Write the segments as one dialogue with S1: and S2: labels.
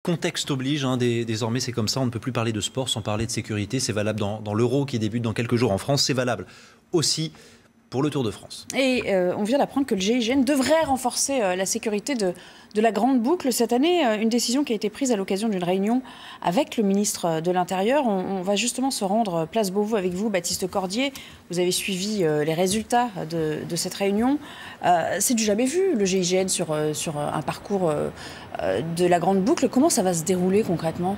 S1: Contexte oblige, hein, désormais c'est comme ça, on ne peut plus parler de sport sans parler de sécurité. C'est valable dans l'Euro qui débute dans quelques jours en France, c'est valable aussi pour le Tour de France.
S2: Et on vient d'apprendre que le GIGN devrait renforcer la sécurité de la Grande Boucle cette année. Une décision qui a été prise à l'occasion d'une réunion avec le ministre de l'Intérieur. On va justement se rendre place Beauvau avec vous, Baptiste Cordier. Vous avez suivi les résultats de cette réunion. C'est du jamais vu, le GIGN sur un parcours de la Grande Boucle. Comment ça va se dérouler concrètement ?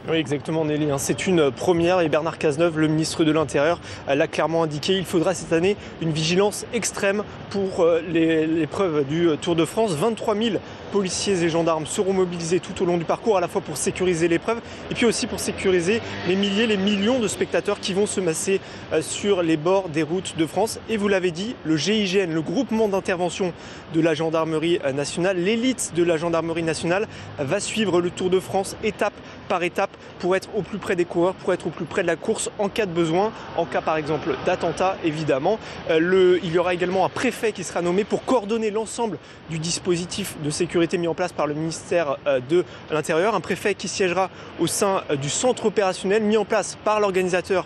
S3: Oui, exactement, Nelly. C'est une première et Bernard Cazeneuve, le ministre de l'Intérieur, l'a clairement indiqué. Il faudra cette année une vigilance extrême pour l'épreuve du Tour de France. 23 000 policiers et gendarmes seront mobilisés tout au long du parcours, à la fois pour sécuriser l'épreuve et puis aussi pour sécuriser les milliers, les millions de spectateurs qui vont se masser sur les bords des routes de France. Et vous l'avez dit, le GIGN, le groupement d'intervention de la gendarmerie nationale, l'élite de la gendarmerie nationale, va suivre le Tour de France étape par étape pour être au plus près des coureurs, pour être au plus près de la course en cas de besoin, en cas par exemple d'attentat évidemment. Il y aura également un préfet qui sera nommé pour coordonner l'ensemble du dispositif de sécurité mis en place par le ministère de l'Intérieur. Un préfet qui siégera au sein du centre opérationnel mis en place par l'organisateur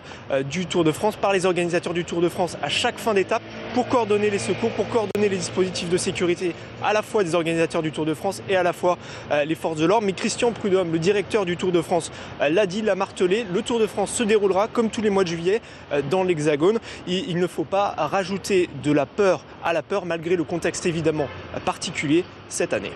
S3: du Tour de France, par les organisateurs du Tour de France à chaque fin d'étape pour coordonner les secours, pour coordonner les dispositifs de sécurité à la fois des organisateurs du Tour de France et à la fois les forces de l'ordre. Mais Christian Prudhomme, le directeur du Tour de France, l'a dit, l'a martelé, le Tour de France se déroulera comme tous les mois de juillet dans l'Hexagone. Il ne faut pas rajouter de la peur à la peur malgré le contexte évidemment particulier cette année.